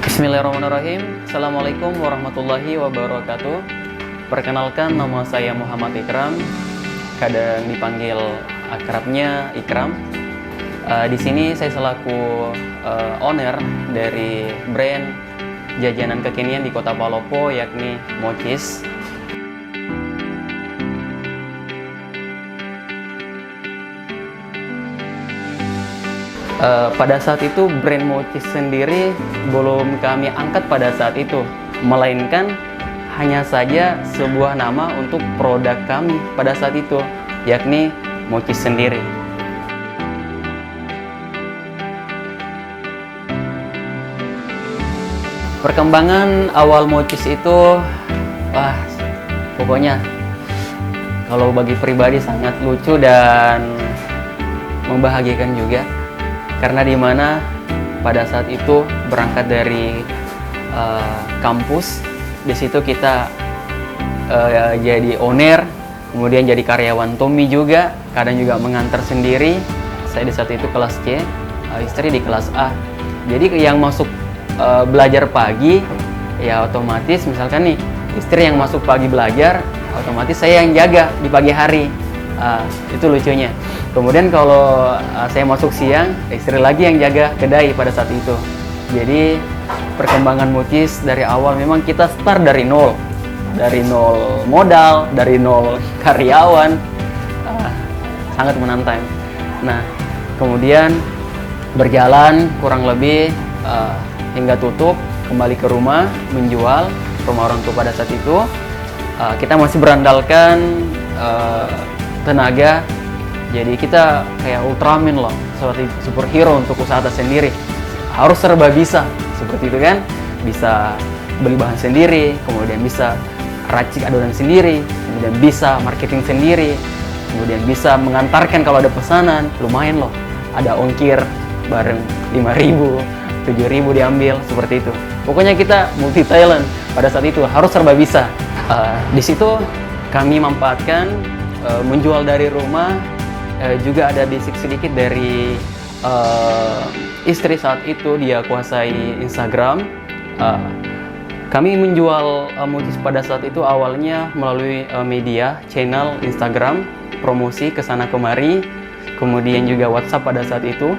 Bismillahirrahmanirrahim. Assalamualaikum warahmatullahi wabarakatuh. Perkenalkan, nama saya Muhammad Ikram, kadang dipanggil akrabnya Ikram. Di sini saya selaku owner dari brand jajanan kekinian di Kota Palopo, yakni Mochis. Pada saat itu brand Mochis sendiri belum kami angkat pada saat itu, melainkan hanya saja sebuah nama untuk produk kami pada saat itu, yakni Mochis sendiri. Perkembangan awal Mochis itu, pokoknya kalau bagi pribadi sangat lucu dan membahagiakan juga. Karena dimana pada saat itu berangkat dari kampus, di situ kita jadi owner, kemudian jadi karyawan Tommy juga, kadang juga mengantar sendiri. Saya di saat itu kelas C, istri di kelas A. Jadi yang masuk belajar pagi, ya otomatis misalkan nih istri yang masuk pagi belajar, otomatis saya yang jaga di pagi hari. Itu lucunya. Kemudian kalau saya masuk siang, istri lagi yang jaga kedai pada saat itu. Jadi perkembangan Mochis dari awal memang kita start dari nol modal, dari nol karyawan, sangat menantang. Nah, kemudian berjalan kurang lebih hingga tutup, kembali ke rumah, menjual rumah orang tua pada saat itu. Kita masih berandalkan tenaga. Jadi kita kayak Ultraman loh, seperti superhero untuk usaha sendiri. Harus serba bisa, seperti itu kan. Bisa beli bahan sendiri, kemudian bisa racik adonan sendiri, kemudian bisa marketing sendiri, kemudian bisa mengantarkan kalau ada pesanan. Lumayan loh, ada ongkir bareng 5.000, 7.000 diambil, seperti itu. Pokoknya kita multi talent pada saat itu, harus serba bisa. Di situ kami manfaatkan menjual dari rumah. Juga ada basic sedikit dari istri saat itu, dia kuasai Instagram. Kami menjual Mochis pada saat itu awalnya melalui media, channel Instagram, promosi kesana kemari, kemudian juga WhatsApp pada saat itu.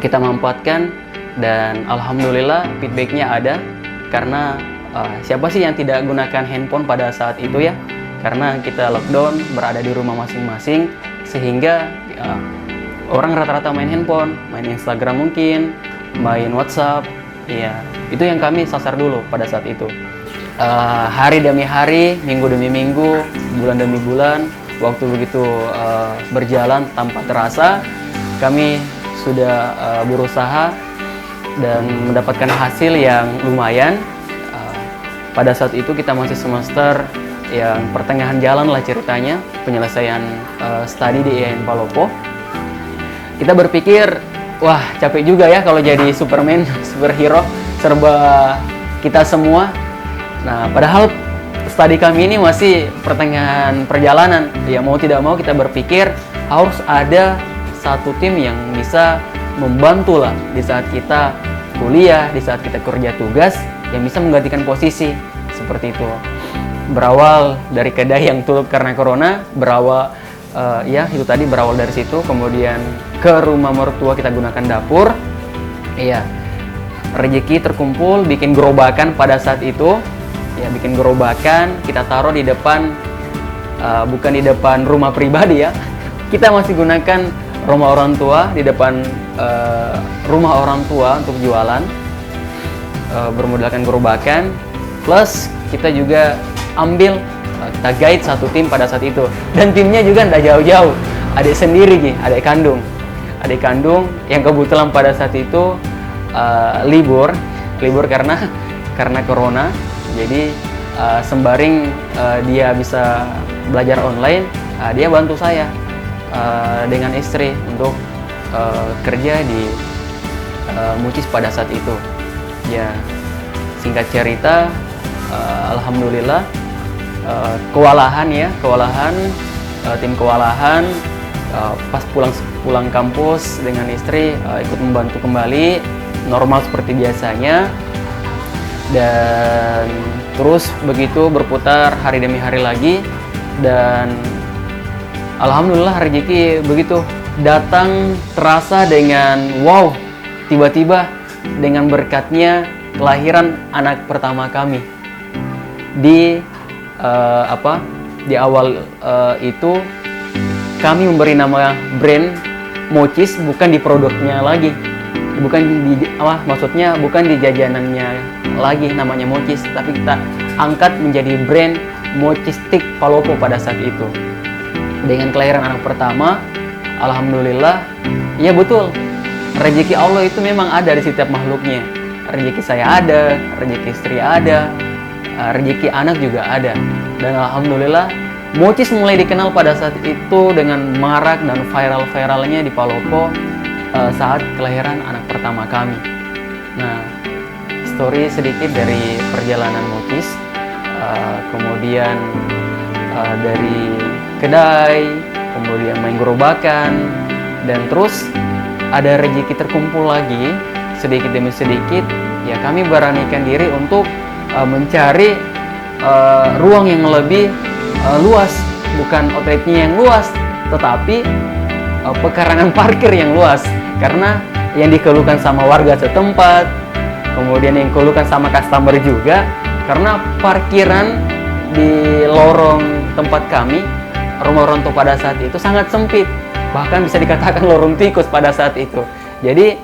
Kita manfaatkan dan alhamdulillah feedbacknya ada, karena siapa sih yang tidak gunakan handphone pada saat itu ya? Karena kita lockdown, berada di rumah masing-masing, sehingga orang rata-rata main handphone, main Instagram mungkin, main WhatsApp. Ya, itu yang kami sasar dulu pada saat itu. Hari demi hari, minggu demi minggu, bulan demi bulan, waktu begitu berjalan tanpa terasa, kami sudah berusaha dan mendapatkan hasil yang lumayan. Pada saat itu kita masih semester yang pertengahan jalan lah ceritanya, penyelesaian studi di IAIN Palopo. Kita berpikir, wah capek juga ya kalau jadi Superman, superhero, serba kita semua. Nah, padahal studi kami ini masih pertengahan perjalanan. Ya mau tidak mau kita berpikir harus ada satu tim yang bisa membantu lah di saat kita kuliah, di saat kita kerja tugas, yang bisa menggantikan posisi, seperti itu. Berawal dari kedai yang tutup karena corona, berawal berawal dari situ, kemudian ke rumah mertua kita gunakan dapur. Iya, rezeki terkumpul, bikin gerobakan pada saat itu. Ya, bikin gerobakan, kita taruh di depan, bukan di depan rumah pribadi ya. Kita masih gunakan rumah orang tua, di depan rumah orang tua untuk jualan, bermodalkan gerobakan. Plus kita juga ambil, kita guide satu tim pada saat itu, dan timnya juga tidak jauh-jauh, adik sendiri adik kandung yang kebetulan pada saat itu libur karena corona. Jadi sembaring dia bisa belajar online, dia bantu saya dengan istri untuk kerja di Mochis pada saat itu. Ya, singkat cerita, alhamdulillah tim kewalahan, pas pulang kampus dengan istri ikut membantu kembali normal seperti biasanya. Dan terus begitu berputar hari demi hari lagi, dan alhamdulillah rezeki begitu datang terasa dengan wow, tiba-tiba dengan berkatnya kelahiran anak pertama kami. Di di awal itu kami memberi nama brand Mochis bukan di produknya lagi, maksudnya bukan di jajanannya lagi namanya Mochis, tapi kita angkat menjadi brand Mochis Stick Palopo pada saat itu. Dengan kelahiran anak pertama, alhamdulillah, ya betul, rezeki Allah itu memang ada di setiap makhluknya. Rezeki saya ada, rezeki istri ada, rezeki anak juga ada. Dan alhamdulillah, Mochis mulai dikenal pada saat itu dengan marak dan viral-viralnya di Palopo saat kelahiran anak pertama kami. Nah, story sedikit dari perjalanan Mochis, kemudian dari kedai, kemudian main gerobakan, dan terus ada rezeki terkumpul lagi sedikit demi sedikit. Ya, kami beranikan diri untuk mencari ruang yang lebih luas, bukan outletnya yang luas, tetapi pekarangan parkir yang luas. Karena yang dikeluhkan sama warga setempat, kemudian yang dikeluhkan sama customer juga, karena parkiran di lorong tempat kami, rumah orang tua pada saat itu sangat sempit, bahkan bisa dikatakan lorong tikus pada saat itu. Jadi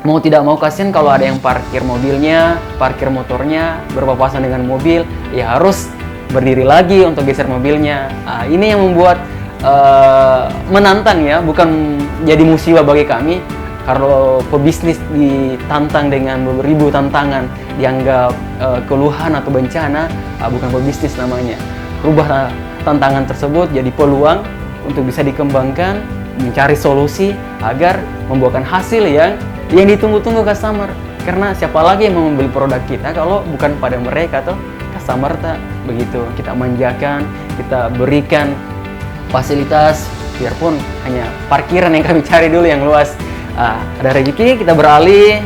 mau tidak mau kasihan kalau ada yang parkir mobilnya, parkir motornya berpapasan dengan mobil, ya harus berdiri lagi untuk geser mobilnya. Ini yang membuat menantang ya, bukan jadi musibah bagi kami. Kalau pebisnis ditantang dengan beribu tantangan, dianggap keluhan atau bencana, bukan pebisnis namanya. Rubah tantangan tersebut jadi peluang untuk bisa dikembangkan, mencari solusi agar membuahkan hasil yang ditunggu-tunggu customer. Karena siapa lagi yang mau membeli produk kita kalau bukan pada mereka tuh customer tak begitu. Kita manjakan, kita berikan fasilitas, biarpun hanya parkiran yang kami cari dulu yang luas. Ada rezeki, kita beralih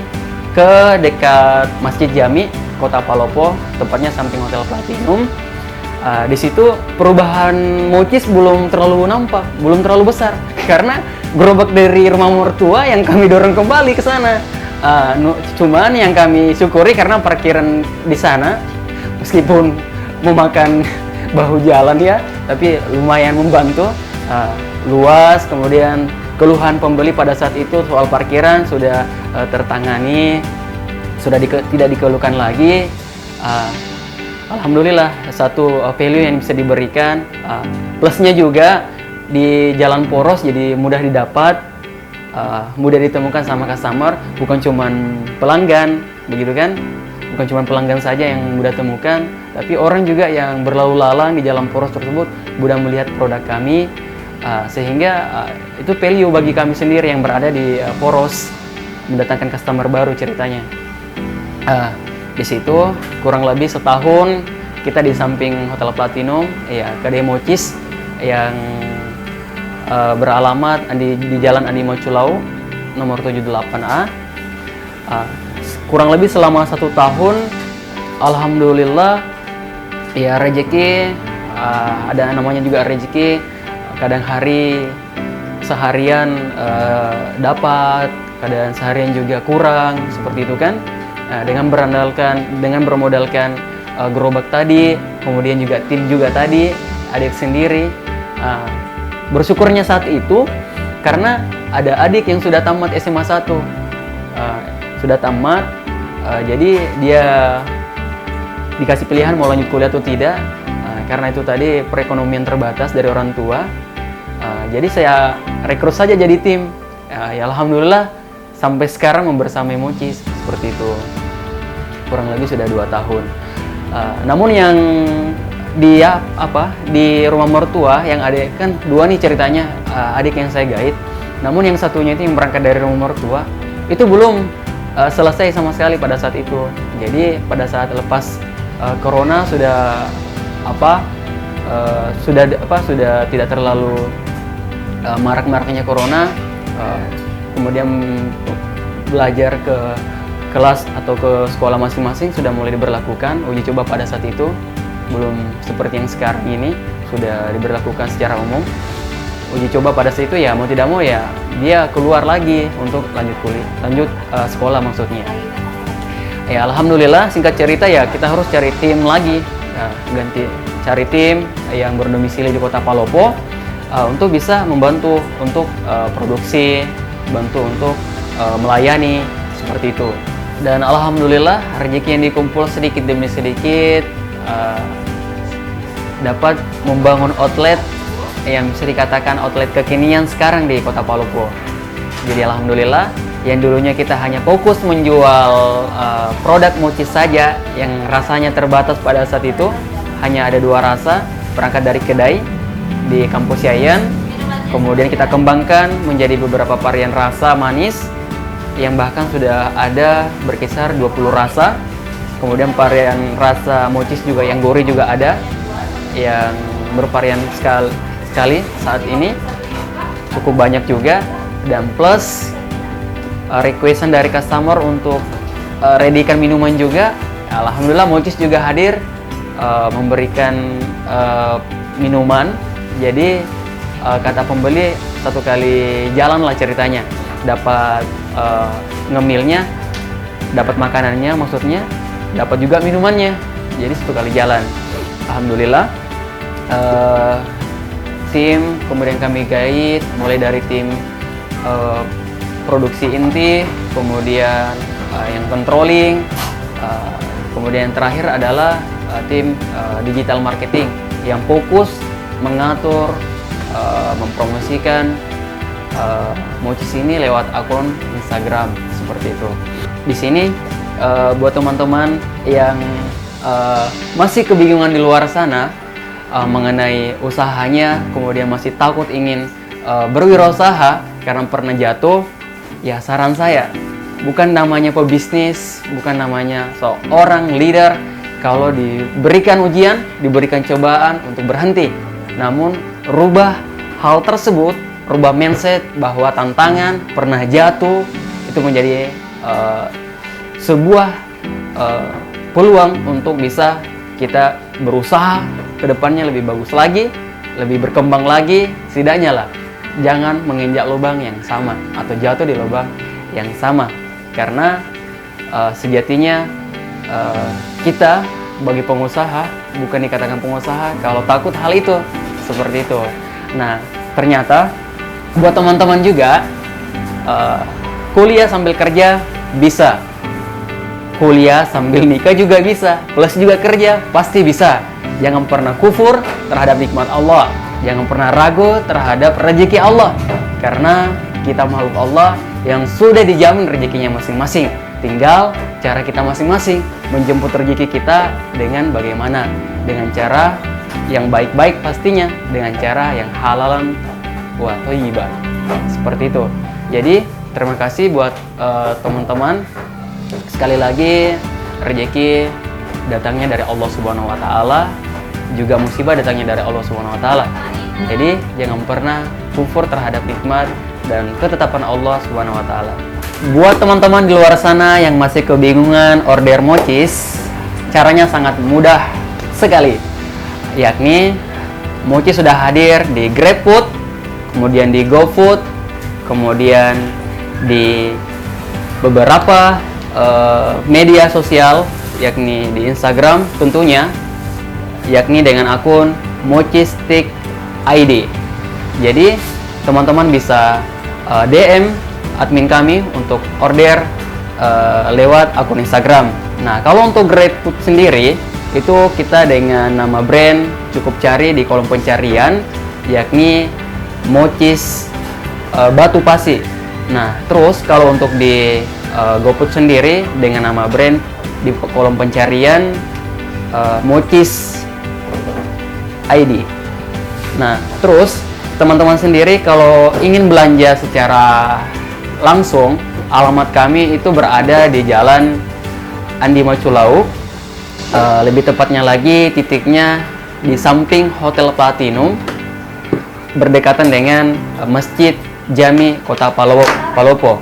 ke dekat Masjid Jami, Kota Palopo, tepatnya samping Hotel Platinum. Di situ perubahan Mochis belum terlalu nampak, belum terlalu besar, karena gerobak dari rumah mertua yang kami dorong kembali ke sana. Cuman yang kami syukuri karena parkiran di sana, meskipun memakan bahu jalan ya, tapi lumayan membantu, luas. Kemudian keluhan pembeli pada saat itu soal parkiran sudah tertangani, sudah tidak dikeluhkan lagi. Alhamdulillah, satu value yang bisa diberikan. Plusnya juga di jalan poros, jadi mudah didapat, mudah ditemukan sama customer, bukan cuma pelanggan, begitu kan? Bukan cuma pelanggan saja yang mudah temukan, tapi orang juga yang berlalu lalang di jalan poros tersebut mudah melihat produk kami, sehingga itu value bagi kami sendiri yang berada di poros, mendatangkan customer baru ceritanya. Di situ kurang lebih setahun kita di samping Hotel Platinum, ya, kedai Mochis yang beralamat di Jalan Andi Moculau nomor 78A. Kurang lebih selama 1 tahun, alhamdulillah, ya rezeki, ada namanya juga rezeki. Kadang hari seharian dapat, kadang seharian juga kurang, seperti itu kan. Dengan bermodalkan gerobak tadi, kemudian juga tim juga tadi, adik sendiri. Bersyukurnya saat itu karena ada adik yang sudah tamat SMA 1, sudah tamat, jadi dia dikasih pilihan mau lanjut kuliah atau tidak. Karena itu tadi perekonomian terbatas dari orang tua, jadi saya rekrut saja jadi tim. Ya alhamdulillah sampai sekarang membersamai Mochis seperti itu. Kurang lebih sudah 2 tahun. Namun yang di rumah mertua yang adik, kan 2 nih ceritanya, adik yang saya guide. Namun yang satunya itu yang berangkat dari rumah mertua itu belum selesai sama sekali pada saat itu. Jadi pada saat lepas corona sudah tidak terlalu marak-maraknya corona, kemudian belajar ke kelas atau ke sekolah masing-masing sudah mulai diberlakukan uji coba pada saat itu, belum seperti yang sekarang ini sudah diberlakukan secara umum. Uji coba pada saat itu ya mau tidak mau ya dia keluar lagi untuk lanjut sekolah maksudnya. Ya alhamdulillah, singkat cerita ya kita harus cari tim lagi, cari tim yang berdomisili di Kota Palopo untuk bisa membantu untuk produksi, bantu untuk melayani seperti itu. Dan alhamdulillah rezeki yang dikumpul sedikit demi sedikit dapat membangun outlet yang bisa dikatakan outlet kekinian sekarang di Kota Palopo. Jadi alhamdulillah, yang dulunya kita hanya fokus menjual produk mochi saja yang rasanya terbatas pada saat itu, hanya ada 2 rasa, berangkat dari kedai di Kampus Yayan, kemudian kita kembangkan menjadi beberapa varian rasa manis yang bahkan sudah ada berkisar 20 rasa. Kemudian varian rasa mochis juga yang gurih juga ada, yang bervarian sekali saat ini cukup banyak juga. Dan plus requestan dari customer untuk readykan minuman juga. Alhamdulillah mochis juga hadir memberikan minuman. Jadi kata pembeli satu kali jalan lah ceritanya, dapat ngemilnya, dapat makanannya maksudnya, dapat juga minumannya, jadi satu kali jalan. Alhamdulillah, tim kemudian kami guide mulai dari tim produksi inti, kemudian yang controlling, kemudian yang terakhir adalah tim digital marketing yang fokus mengatur, mempromosikan mochis ini lewat akun Instagram seperti itu. Di sini buat teman-teman yang masih kebingungan di luar sana mengenai usahanya, kemudian masih takut ingin berwirausaha karena pernah jatuh, ya saran saya, bukan namanya pebisnis, bukan namanya seorang leader kalau diberikan ujian, diberikan cobaan untuk berhenti, namun rubah hal tersebut, rubah mindset bahwa tantangan, pernah jatuh itu menjadi sebuah peluang untuk bisa kita berusaha ke depannya lebih bagus lagi, lebih berkembang lagi. Setidaknya lah, jangan menginjak lubang yang sama atau jatuh di lubang yang sama, karena sejatinya kita bagi pengusaha bukan dikatakan pengusaha kalau takut hal itu seperti itu. Nah ternyata buat teman-teman juga kuliah sambil kerja bisa, kuliah sambil nikah juga bisa, plus juga kerja pasti bisa. Jangan pernah kufur terhadap nikmat Allah, jangan pernah ragu terhadap rezeki Allah, karena kita makhluk Allah yang sudah dijamin rezekinya masing-masing. Tinggal cara kita masing-masing menjemput rezeki kita dengan bagaimana, dengan cara yang baik-baik pastinya, dengan cara yang halalan wa thayyiban. Seperti itu. Jadi terima kasih buat teman-teman. Sekali lagi, rezeki datangnya dari Allah Subhanahu wa taala, juga musibah datangnya dari Allah Subhanahu wa taala. Jadi jangan pernah kufur terhadap nikmat dan ketetapan Allah Subhanahu wa taala. Buat teman-teman di luar sana yang masih kebingungan order mochis, caranya sangat mudah sekali. Yakni mochis sudah hadir di GrabFood, kemudian di GoFood, kemudian di beberapa media sosial, yakni di Instagram tentunya, yakni dengan akun Mochistick ID. Jadi teman-teman bisa DM admin kami untuk order lewat akun Instagram. Nah kalau untuk GrabFood sendiri itu kita dengan nama brand cukup cari di kolom pencarian, yakni Mochis Batu Pasi. Nah terus kalau untuk di GoFood sendiri dengan nama brand di kolom pencarian Mochis ID. Nah terus teman-teman sendiri kalau ingin belanja secara langsung, alamat kami itu berada di Jalan Andi Maculau, lebih tepatnya lagi titiknya di samping Hotel Platinum, berdekatan dengan Masjid Jami Kota Palopo.